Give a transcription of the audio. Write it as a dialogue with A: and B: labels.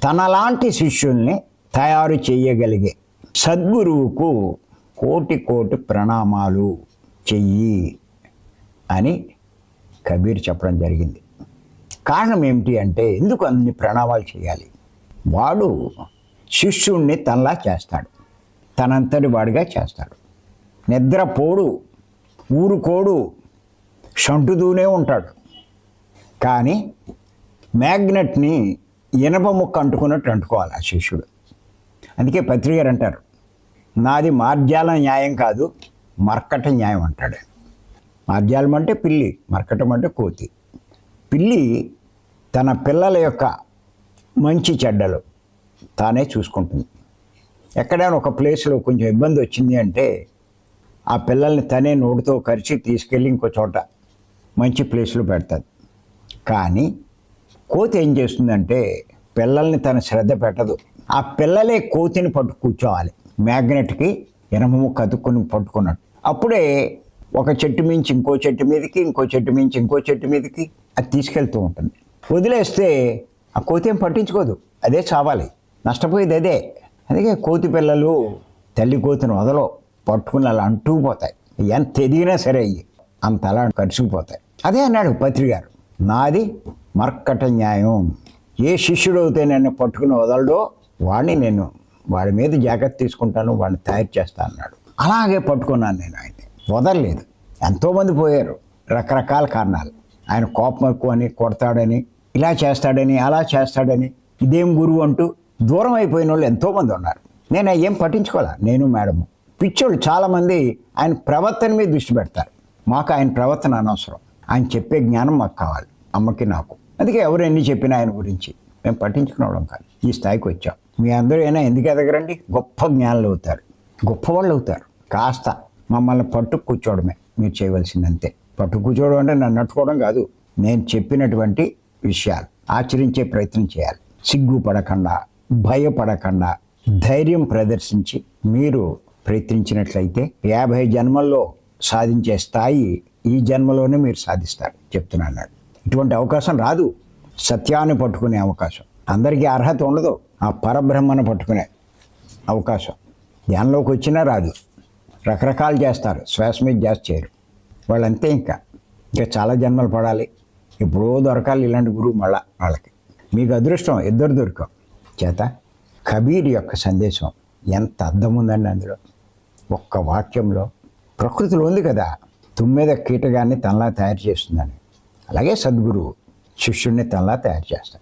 A: తనలాంటి శిష్యుల్ని తయారు చేయగలిగే సద్గురువుకు కోటి కోటి ప్రణామాలు చెయ్యి అని కబీర్ చెప్పడం జరిగింది. కారణం ఏమిటి అంటే, ఎందుకు అన్ని ప్రణామాలు చేయాలి? వాడు శిష్యుణ్ణి తనలా చేస్తాడు, తనంతటి వాడిగా చేస్తాడు. నిద్రపోడు, ఊరుకోడు, షంటుతూనే ఉంటాడు. కానీ మ్యాగ్నెట్ని ఇనప ముక్క అంటుకున్నట్టు అంటుకోవాలి ఆ శిష్యుడు. అందుకే పత్రికారు అంటారు, నాది మార్జాల న్యాయం కాదు, మర్కట న్యాయం అంటాడు. మార్జాలం అంటే పిల్లి, మర్కటం అంటే కోతి. పిల్లి తన పిల్లల యొక్క మంచి చెడ్డలు తానే చూసుకుంటుంది. ఎక్కడైనా ఒక ప్లేస్లో కొంచెం ఇబ్బంది వచ్చింది అంటే ఆ పిల్లల్ని తనే నోటితో కరిచి తీసుకెళ్ళి ఇంకో చోట మంచి ప్లేస్లో పెడతాది. కానీ కోతి ఏం చేస్తుందంటే పిల్లల్ని తన శ్రద్ధ పెట్టదు. ఆ పిల్లలే కోతిని పట్టు కూర్చోవాలి, మ్యాగ్నెట్కి ఇనప ముక్క అతుక్కుని పట్టుకున్నట్టు. అప్పుడే ఒక చెట్టు మించి ఇంకో చెట్టు మీదకి, ఇంకో చెట్టు మించి ఇంకో చెట్టు మీదకి అది తీసుకెళ్తూ ఉంటుంది. వదిలేస్తే ఆ కోతి ఏం పట్టించుకోదు, అదే చావాలి, నష్టపోయేది అదే. అందుకే కోతి పిల్లలు తల్లి కోతిని వదలో, పట్టుకుని అలా అంటుకుపోతాయి. ఎంత ఎదిగినా సరే అయ్యి అంత అలా కరుచుకుపోతాయి. అదే అన్నాడు పత్రికారు, నాది మర్కట న్యాయం. ఏ శిష్యుడు అయితే నన్ను పట్టుకుని వదలడో వాడిని నేను వాడి మీద జాగ్రత్త తీసుకుంటాను, వాడిని తయారు చేస్తాను అన్నాడు. అలాగే పట్టుకున్నాను నేను ఆయన్ని, వదలలేదు. ఎంతోమంది పోయారు, రకరకాల కారణాలు. ఆయన కోపం ఎక్కువ అని, కొడతాడని, ఇలా చేస్తాడని, అలా చేస్తాడని, ఇదేం గురువు అంటూ దూరం అయిపోయిన వాళ్ళు ఎంతోమంది ఉన్నారు. నేను ఏం పట్టించుకోవాలా, నేను మేడము. పిచ్చోళ్ళు చాలామంది ఆయన ప్రవర్తన మీద దృష్టి పెడతారు. మాకు ఆయన ప్రవర్తన అనవసరం, ఆయన చెప్పే జ్ఞానం మాకు కావాలి, అమ్మకి నాకు. అందుకే ఎవరు ఎన్ని చెప్పినా ఆయన గురించి మేము పట్టించుకునేవాళ్ళం కాదు. ఈ స్థాయికి వచ్చాం. మీ అందరూ అయినా ఎందుకు ఎదగరండి? గొప్ప జ్ఞానులు అవుతారు, గొప్పవాళ్ళు అవుతారు. కాస్త మమ్మల్ని పట్టు కూర్చోవడమే మీరు చేయవలసిందంతే. పట్టు కూర్చోవడం అంటే నన్ను నట్టుకోవడం కాదు, నేను చెప్పినటువంటి విషయాలు ఆచరించే ప్రయత్నం చేయాలి. సిగ్గుపడకుండా, భయపడకుండా, ధైర్యం ప్రదర్శించి మీరు ప్రయత్నించినట్లయితే 50 జన్మల్లో సాధించే స్థాయి ఈ జన్మలోనే మీరు సాధిస్తారు చెప్తున్నాను. ఇటువంటి అవకాశం రాదు, సత్యాన్ని పట్టుకునే అవకాశం. అందరికీ అర్హత ఉండదు ఆ పరబ్రహ్మను పట్టుకునే అవకాశం. ధ్యానంలోకి వచ్చినా రాదు. రకరకాలు చేస్తారు, శ్వాస మీద జాస్తి చేయరు వాళ్ళంతే. ఇంకా చాలా జన్మలు పడాలి, ఎప్పుడో దొరకాలి ఇలాంటి గురువు. మళ్ళా వాళ్ళకి మీకు అదృష్టం, ఇద్దరు దొరికాం చేత. కబీర్ యొక్క సందేశం ఎంత అర్థం ఉందండి అందులో. ఒక్క వాక్యంలో ప్రకృతిలో ఉంది కదా, తుమ్మెద కీటకాన్ని తనలా తయారు చేస్తుందని, అలాగే సద్గురువు శిష్యుడిని తనలా తయారు చేస్తాడు.